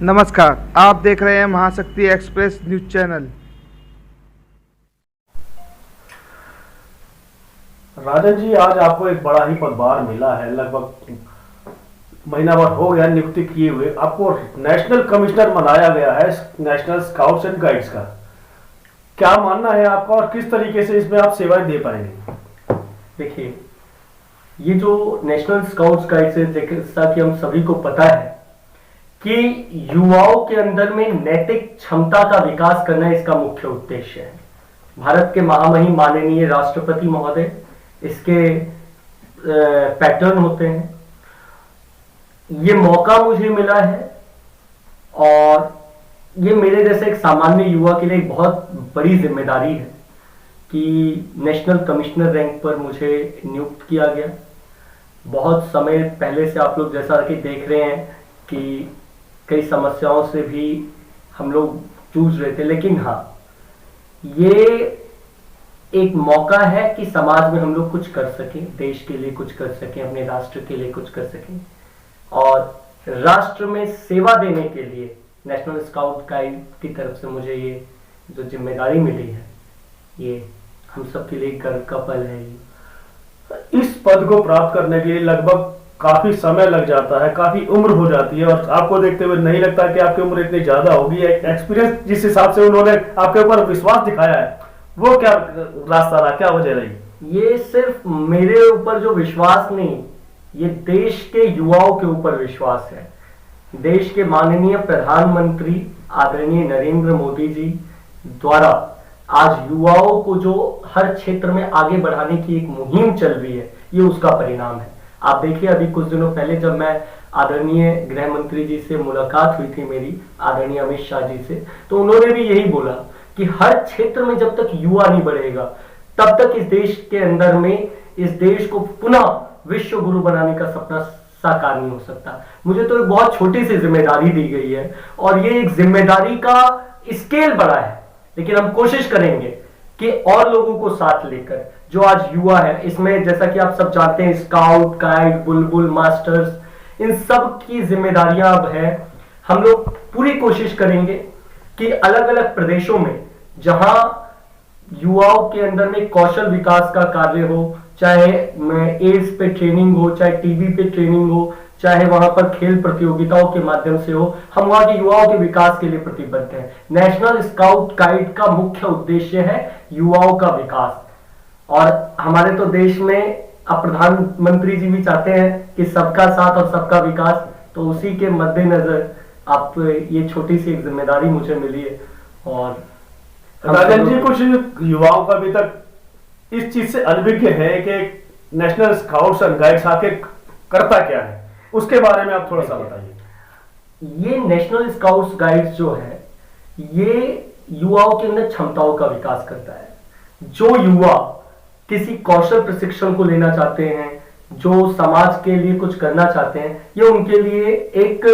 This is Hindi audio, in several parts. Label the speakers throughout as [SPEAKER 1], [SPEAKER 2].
[SPEAKER 1] नमस्कार, आप देख रहे हैं महाशक्ति express news channel.
[SPEAKER 2] Rajan ji, आज आपको एक बड़ा ही पदभार मिला है। लगभग महीना भर हो गया नियुक्ति किए हुए। आपको नेशनल कमिश्नर बनाया गया है नेशनल स्काउट्स एंड गाइड्स का। क्या मानना है आपका और किस तरीके से इसमें आप सेवाएं दे पाएंगे?
[SPEAKER 3] देखिए, ये जो नेशनल स्काउट्स गाइड्स है, जैसा कि हम सभी को पता है कि युवाओं के अंदर में नैतिक क्षमता का विकास करना इसका मुख्य उद्देश्य है। भारत के महामहिम माननीय राष्ट्रपति महोदय इसके पैटर्न होते हैं। ये मौका मुझे मिला है और ये मेरे जैसे एक सामान्य युवा के लिए एक बहुत बड़ी जिम्मेदारी है कि नेशनल कमिश्नर रैंक पर मुझे नियुक्त किया गया। बहुत समय पहले से आप लोग जैसा कि देख रहे हैं कि कई समस्याओं से भी हम लोग जूझ रहे थे, लेकिन हाँ, ये एक मौका है कि समाज में हम लोग कुछ कर सकें, देश के लिए कुछ कर सकें, अपने राष्ट्र के लिए कुछ कर सकें। और राष्ट्र में सेवा देने के लिए नेशनल स्काउट गाइड की तरफ से मुझे ये जो जिम्मेदारी मिली है, ये हम सब के लिए गर्व का पल है।
[SPEAKER 2] इस पद को प्राप्त करने के लिए लगभग काफी समय लग जाता है, काफी उम्र हो जाती है और आपको देखते हुए नहीं लगता कि आपकी उम्र इतनी ज्यादा होगी। एक्सपीरियंस जिस हिसाब से उन्होंने आपके ऊपर विश्वास दिखाया है, वो क्या रास्ता रहा, क्या वजह रही?
[SPEAKER 3] ये सिर्फ मेरे ऊपर जो विश्वास नहीं, ये देश के युवाओं के ऊपर विश्वास है। देश के माननीय प्रधानमंत्री आदरणीय नरेंद्र मोदी जी द्वारा आज युवाओं को जो हर क्षेत्र में आगे बढ़ाने की एक मुहिम चल रही है, ये उसका परिणाम है। आप देखिए, अभी कुछ दिनों पहले जब मैं आदरणीय गृह मंत्री जी से मुलाकात हुई थी मेरी, आदरणीय अमित शाह जी से, तो उन्होंने भी यही बोला कि हर क्षेत्र में जब तक युवा नहीं बढ़ेगा, तब तक इस देश के अंदर में इस देश को पुनः विश्व गुरु बनाने का सपना साकार नहीं हो सकता। मुझे तो एक बहुत छोटी सी जिम्मेदारी दी गई है और ये एक जिम्मेदारी का स्केल बड़ा है, लेकिन हम कोशिश करेंगे कि और लोगों को साथ लेकर, जो आज युवा है, इसमें जैसा कि आप सब जानते हैं, स्काउट गाइड, बुलबुल मास्टर्स, इन सब की जिम्मेदारियां अब है। हम लोग पूरी कोशिश करेंगे कि अलग अलग प्रदेशों में जहां युवाओं के अंदर में कौशल विकास का कार्य हो, चाहे एड्स पे ट्रेनिंग हो, चाहे टीबी पे ट्रेनिंग हो, चाहे वहां पर खेल प्रतियोगिताओं के माध्यम से हो, हम वहां के युवाओं के विकास के लिए प्रतिबद्ध हैं। नेशनल स्काउट गाइड का मुख्य उद्देश्य है युवाओं का विकास। और हमारे तो देश में अब प्रधानमंत्री जी भी चाहते हैं कि सबका साथ और सबका विकास, तो उसी के मद्देनजर आप ये छोटी सी एक जिम्मेदारी मुझे मिली है। और
[SPEAKER 2] राजन जी, कुछ युवाओं का अभी तक इस चीज से अनभिज्ञ है कि नेशनल स्काउट्स एंड गाइड्स आके करता क्या है, उसके बारे में आप थोड़ा सा बताइए।
[SPEAKER 3] ये नेशनल स्काउट्स गाइड्स जो है, ये युवाओं के अंदर क्षमताओं का विकास करता है। जो युवा किसी कौशल प्रशिक्षण को लेना चाहते हैं, जो समाज के लिए कुछ करना चाहते हैं, ये उनके लिए एक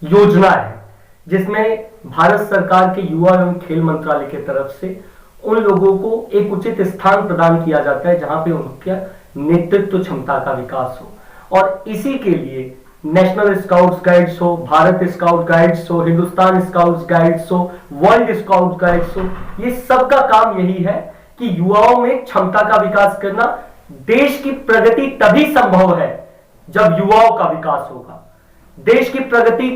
[SPEAKER 3] योजना है जिसमें भारत सरकार के युवा एवं खेल मंत्रालय की तरफ से उन लोगों को एक उचित स्थान प्रदान किया जाता है जहां पे उनके नेतृत्व क्षमता का विकास हो। और इसी के लिए नेशनल स्काउट्स गाइड्स हो, भारत स्काउट गाइड्स हो, हिंदुस्तान स्काउट्स गाइड्स हो, वर्ल्ड स्काउट गाइड्स हो, ये सबका काम यही है कि युवाओं में क्षमता का विकास करना। देश की प्रगति तभी संभव है जब युवाओं का विकास होगा। देश की प्रगति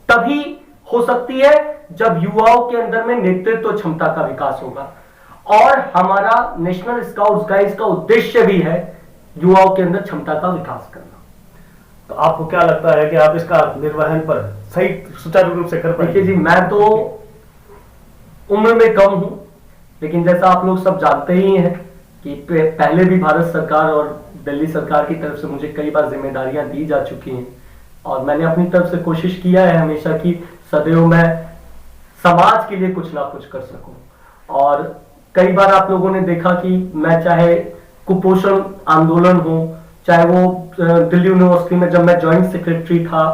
[SPEAKER 3] तभी हो सकती है जब युवाओं के अंदर में नेतृत्व क्षमता का विकास होगा। और हमारा नेशनल स्काउट्स गाइड्स का उद्देश्य भी है युवाओं के अंदर क्षमता का विकास करना।
[SPEAKER 2] तो आपको क्या लगता है कि आप इसका निर्वहन पर सही सुचारू रूप से कर पाएंगे?
[SPEAKER 3] देखिए जी, मैं तो उम्र में कम हूं, लेकिन जैसा आप लोग सब जानते ही हैं कि पहले भी भारत सरकार और दिल्ली सरकार की तरफ से मुझे कई बार जिम्मेदारियां दी जा चुकी हैं और मैंने अपनी तरफ से कोशिश किया है हमेशा कि सदैव मैं समाज के लिए कुछ ना कुछ कर सकूं। और कई बार आप लोगों ने देखा कि मैं चाहे कुपोषण आंदोलन हो, चाहे वो दिल्ली यूनिवर्सिटी में जब मैं ज्वाइंट सेक्रेटरी था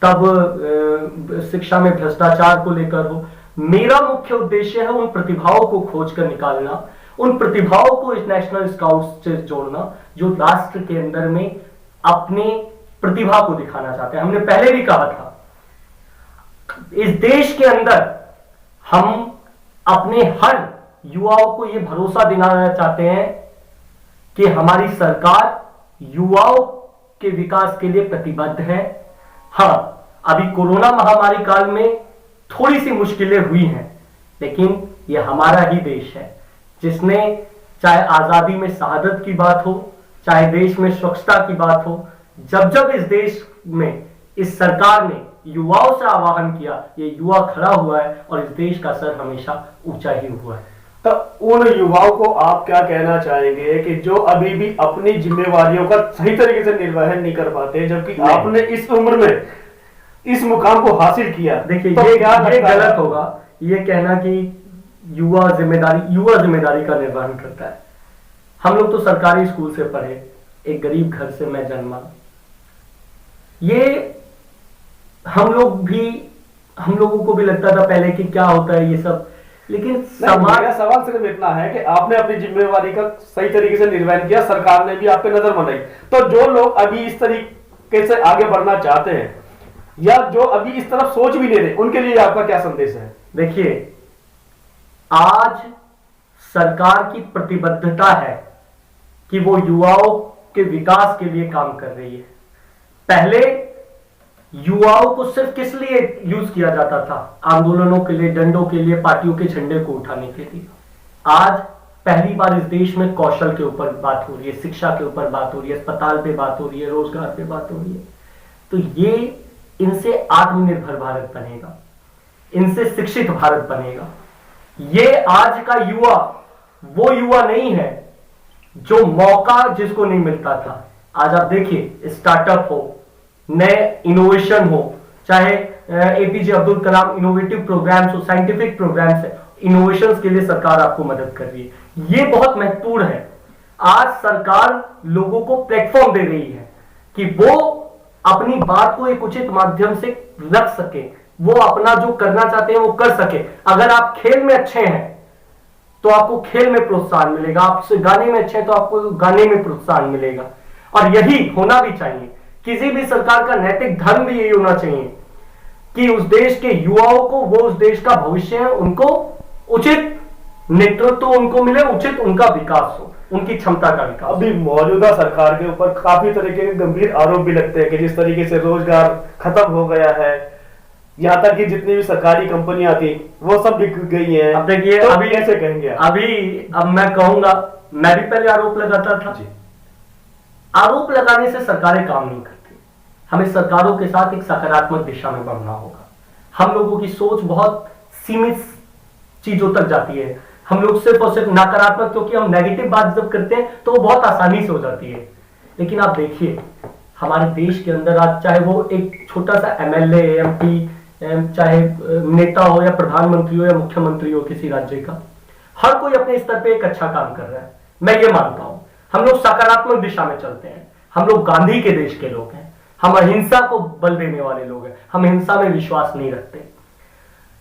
[SPEAKER 3] तब शिक्षा में भ्रष्टाचार को लेकर हो, मेरा मुख्य उद्देश्य है उन प्रतिभाओं को खोज कर निकालना, उन प्रतिभाओं को इस नेशनल स्काउट्स से जोड़ना जो राष्ट्र के अंदर में अपने प्रतिभा को दिखाना चाहते हैं। हमने पहले भी कहा था, इस देश के अंदर हम अपने हर युवाओं को यह भरोसा दिलाना चाहते हैं कि हमारी सरकार युवाओं के विकास के लिए प्रतिबद्ध है। हां, अभी कोरोना महामारी काल में थोड़ी सी मुश्किलें हुई हैं, लेकिन यह हमारा ही देश है जिसने, चाहे आजादी में शहादत की बात हो, चाहे देश में स्वच्छता की बात हो, जब जब इस देश में इस सरकार ने युवाओं से आह्वान किया, ये युवा खड़ा हुआ है और इस देश का सर हमेशा ऊंचा ही हुआ है।
[SPEAKER 2] तो उन युवाओं को आप क्या कहना चाहेंगे कि जो अभी भी अपनी जिम्मेवारियों का सही तरीके से निर्वहन नहीं कर पाते, जबकि आपने इस उम्र में इस मुकाम को हासिल किया?
[SPEAKER 3] देखिए,
[SPEAKER 2] तो
[SPEAKER 3] ये
[SPEAKER 2] क्या
[SPEAKER 3] गलत होगा ये कहना कि युवा जिम्मेदारी का निर्वहन करता है। हम लोग तो सरकारी स्कूल से पढ़े, एक गरीब घर से मैं जन्मा, ये हम लोगों को भी लगता था पहले कि क्या होता है ये सब, लेकिन
[SPEAKER 2] मेरा सवाल सिर्फ इतना है कि आपने अपनी जिम्मेवारी का सही तरीके से निर्वहन किया, सरकार ने भी आप पे नजर बनाई, तो जो लोग अभी इस तरीके से आगे बढ़ना चाहते हैं या जो अभी इस तरफ सोच भी नहीं रहे, उनके लिए आपका क्या संदेश है?
[SPEAKER 3] देखिए, आज सरकार की प्रतिबद्धता है कि वो युवाओं के विकास के लिए काम कर रही है। पहले युवाओं को सिर्फ किस लिए यूज किया जाता था? आंदोलनों के लिए, डंडों के लिए, पार्टियों के झंडे को उठाने के लिए। आज पहली बार इस देश में कौशल के ऊपर बात हो रही है, शिक्षा के ऊपर बात हो रही है, अस्पताल पे बात हो रही है, रोजगार पे बात हो रही है। तो ये इनसे आत्मनिर्भर भारत बनेगा, इनसे शिक्षित भारत बनेगा। ये आज का युवा वो युवा नहीं है जो मौका जिसको नहीं मिलता था। आज आप देखिए, स्टार्टअप हो, नए इनोवेशन हो, चाहे APJ Abdul Kalam innovative programmes हो, साइंटिफिक प्रोग्राम्स है, इनोवेशंस के लिए सरकार आपको मदद कर रही है। ये बहुत महत्वपूर्ण है। आज सरकार लोगों को प्लेटफॉर्म दे रही है कि वो अपनी बात को एक उचित माध्यम से रख सके, वो अपना जो करना चाहते हैं वो कर सके। अगर आप खेल में अच्छे हैं तो आपको खेल में प्रोत्साहन मिलेगा, आप गाने में अच्छे हैं तो आपको गाने में प्रोत्साहन मिलेगा। और यही होना भी चाहिए। किसी भी सरकार का नैतिक धर्म भी यही होना चाहिए कि उस देश के युवाओं को, वो उस देश का भविष्य है, उनको उचित नेतृत्व उनको मिले, उचित उनका विकास हो, उनकी क्षमता का विकास।
[SPEAKER 2] अभी मौजूदा सरकार के ऊपर काफी तरीके के गंभीर आरोप भी लगते हैं कि जिस तरीके से रोजगार खत्म हो गया है, यहाँ तक कि जितनी भी सरकारी कंपनियां थी वो सब बिक गई हैं।
[SPEAKER 3] अब देखिए,
[SPEAKER 2] तो
[SPEAKER 3] अभी
[SPEAKER 2] कैसे कहेंगे?
[SPEAKER 3] अब मैं कहूंगा, मैं भी पहले आरोप लगाता था जी। आरोप लगाने से सरकारें काम नहीं करती। हमें सरकारों के साथ एक सकारात्मक दिशा में बढ़ना होगा। हम लोगों की सोच बहुत सीमित चीजों तक जाती है। हम लोग सिर्फ और सिर्फ नकारात्मक, क्योंकि हम नेगेटिव बात जब करते हैं तो वो बहुत आसानी से हो जाती है। लेकिन आप देखिए, हमारे देश के अंदर आज चाहे वो एक छोटा सा एमएलए, एमपी, चाहे नेता हो या प्रधानमंत्री हो या मुख्यमंत्री हो किसी राज्य का, हर कोई अपने स्तर पे एक अच्छा काम कर रहा है। मैं ये मानता हूं, हम लोग सकारात्मक दिशा में चलते हैं। हम लोग गांधी के देश के लोग हैं, हम अहिंसा को बल देने वाले लोग हैं, हम हिंसा में विश्वास नहीं रखते।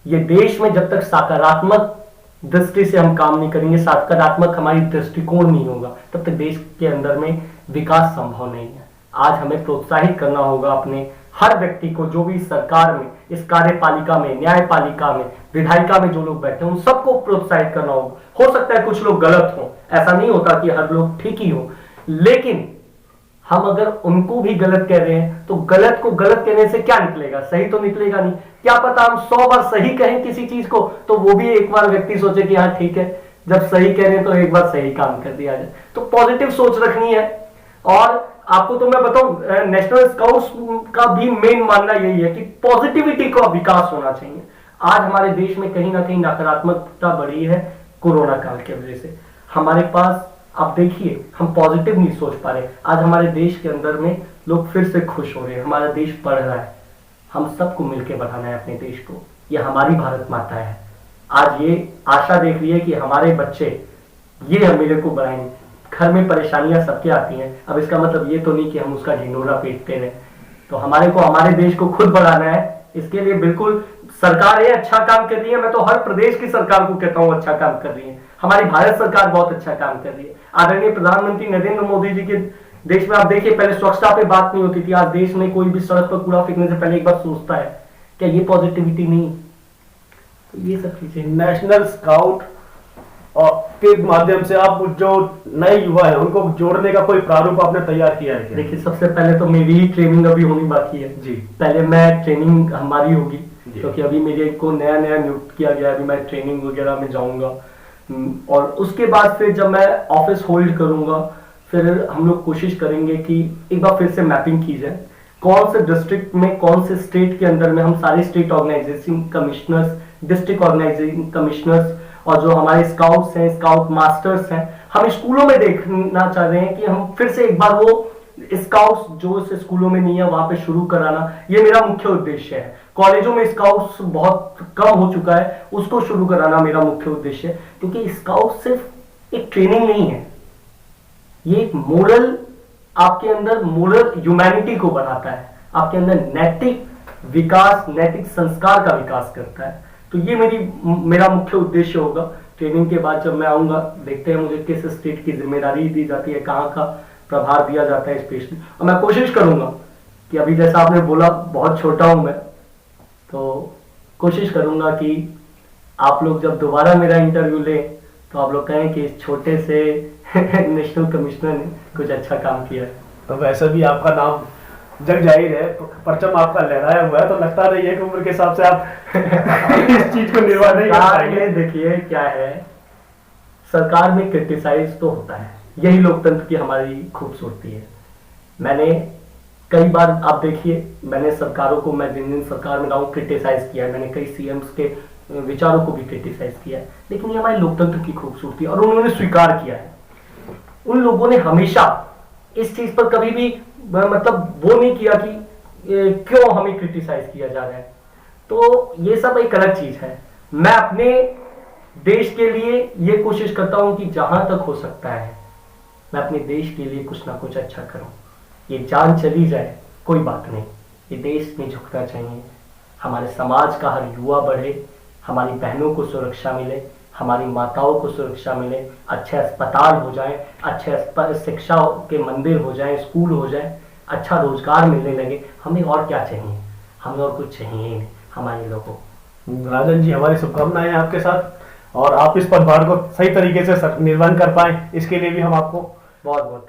[SPEAKER 3] ये देश में जब तक सकारात्मक दृष्टि से हम काम नहीं करेंगे, सकारात्मक हमारी दृष्टिकोण नहीं होगा, तब तक देश के अंदर में विकास संभव नहीं है। आज हमें प्रोत्साहित करना होगा अपने हर व्यक्ति को, जो भी सरकार में, इस कार्यपालिका में, न्यायपालिका में, विधायिका में जो लोग बैठे हैं, उन सबको प्रोत्साहित करना होगा। हो सकता है कुछ लोग गलत हों, ऐसा नहीं होता कि हर लोग ठीक ही हो, लेकिन हम अगर उनको भी गलत कह रहे हैं तो गलत को गलत कहने से क्या निकलेगा? सही तो निकलेगा नहीं। क्या पता हम 100 बार सही कहें किसी चीज को तो वो भी एक बार व्यक्ति सोचे कि हाँ ठीक है, जब सही कह रहे हैं तो एक बार सही काम कर दिया जाए। तो पॉजिटिव सोच रखनी है। और आपको तो मैं बताऊं, नेशनल स्काउट्स का भी मेन मानना यही है कि पॉजिटिविटी का विकास होना चाहिए। आज हमारे देश में कहीं ना कहीं नकारात्मकता बढ़ी है कोरोना काल की वजह से। हमारे पास आप देखिए, हम पॉजिटिव नहीं सोच पा रहे। आज हमारे देश के अंदर में लोग फिर से खुश हो रहे हैं, हमारा देश बढ़ रहा है। हम सबको मिलकर बढ़ाना है अपने देश को। ये हमारी भारत माता है। आज ये आशा देख रही है कि हमारे बच्चे ये मेरे को बढ़ाएंगे। घर में परेशानियां सबके आती हैं, अब इसका मतलब ये तो नहीं कि हम उसका ढिंडोरा पीटते रहे। तो हमारे को हमारे देश को खुद बढ़ाना है। इसके लिए बिल्कुल सरकार ये अच्छा काम कर रही है। मैं तो हर प्रदेश की सरकार को कहता हूँ अच्छा काम कर रही है। हमारी भारत सरकार बहुत अच्छा काम कर रही है। आदरणीय प्रधानमंत्री नरेंद्र मोदी जी के देश में आप देखिए, पहले स्वच्छता पे बात नहीं होती थी। आज देश में कोई भी सड़क पर कूड़ा फेंकने से पहले एक बार सोचता है क्या ये पॉजिटिविटी नहीं? तो ये सब चीजें।
[SPEAKER 2] नेशनल स्काउट और के माध्यम से आप जो नए युवा हैं उनको जोड़ने का कोई प्रारूप आपने तैयार किया है क्या?
[SPEAKER 3] देखिए, सबसे पहले तो मेरी ही ट्रेनिंग अभी होनी बाकी है
[SPEAKER 2] जी।
[SPEAKER 3] पहले मैं ट्रेनिंग हमारी होगी,
[SPEAKER 2] जी।
[SPEAKER 3] क्योंकि अभी मेरे को नया नया नियुक्त किया गया है, अभी मैं ट्रेनिंग वगैरह में जाऊंगा। और उसके बाद फिर जब मैं ऑफिस होल्ड करूंगा, फिर हम लोग कोशिश करेंगे कि एक बार फिर से मैपिंग की जाए, कौन से डिस्ट्रिक्ट में, कौन से स्टेट के अंदर में हम सारे state organisation commissioners, district organisation commissioners और जो हमारे स्काउट्स हैं, स्काउट मास्टर्स हैं, हम स्कूलों में देखना चाह रहे हैं कि हम फिर से एक बार वो स्काउट्स जो इस स्कूलों में नहीं है वहां पे शुरू कराना, ये मेरा मुख्य उद्देश्य है। कॉलेजों में स्काउट्स बहुत कम हो चुका है, उसको शुरू कराना मेरा मुख्य उद्देश्य है, क्योंकि स्काउट सिर्फ एक ट्रेनिंग नहीं है, ये एक मोरल, आपके अंदर मोरल ह्यूमैनिटी को बढ़ाता है, आपके अंदर नैतिक विकास, नैतिक संस्कार का विकास करता है। तो ये मेरा मुख्य उद्देश्य होगा। ट्रेनिंग के बाद जब मैं आऊंगा, देखते हैं मुझे किस स्टेट की जिम्मेदारी दी जाती है, कहाँ का प्रभार दिया जाता है स्पेशली, और मैं कोशिश करूंगा कि अभी जैसा आपने बोला बहुत छोटा हूं मैं, तो कोशिश करूंगा कि आप लोग जब दोबारा मेरा इंटरव्यू ले तो आप लोग कहें कि इस छोटे से नेशनल कमिश्नर ने कुछ अच्छा काम किया है।
[SPEAKER 2] तो वैसे भी आपका नाम जग जाहिर है, परचम आपका लहराया हुआ है, तो लगता नहीं है कि उम्र के हिसाब से आप इस चीज को निर्वाह नहीं कर पाएंगे।
[SPEAKER 3] देखिए क्या है, सरकार में क्रिटिसाइज तो होता है, यही लोकतंत्र की हमारी खूबसूरती है। मैंने कई बार, आप देखिए, मैंने सरकारों को, मैं जिन जिन सरकार में रहा हूं, क्रिटिसाइज किया है, मैंने कई सीएम्स के विचारों को भी क्रिटिसाइज किया है, लेकिन ये हमारे लोकतंत्र की खूबसूरती है और उन्होंने स्वीकार किया है। उन लोगों ने हमेशा इस चीज पर कभी भी मतलब वो नहीं किया कि क्यों हमें क्रिटिसाइज किया जा रहा है। तो ये सब एक अलग चीज है। मैं अपने देश के लिए ये कोशिश करता हूं कि जहां तक हो सकता है मैं अपने देश के लिए कुछ ना कुछ अच्छा करूं। ये जान चली जाए कोई बात नहीं, ये देश नहीं झुकना चाहिए। हमारे समाज का हर युवा बढ़े, हमारी बहनों को सुरक्षा मिले, हमारी माताओं को सुरक्षा मिले, अच्छे अस्पताल हो जाएं, अच्छे शिक्षा के मंदिर हो जाएं, स्कूल हो जाएं, अच्छा रोजगार मिलने लगे। हमें और क्या चाहिए? हमें और कुछ चाहिए ही नहीं हमारे लोगों को।
[SPEAKER 2] राजन जी, हमारी शुभकामनाएं हैं आपके साथ, और आप इस पदभार को सही तरीके से निर्वहन कर पाए, इसके लिए भी हम आपको
[SPEAKER 3] बहुत बहुत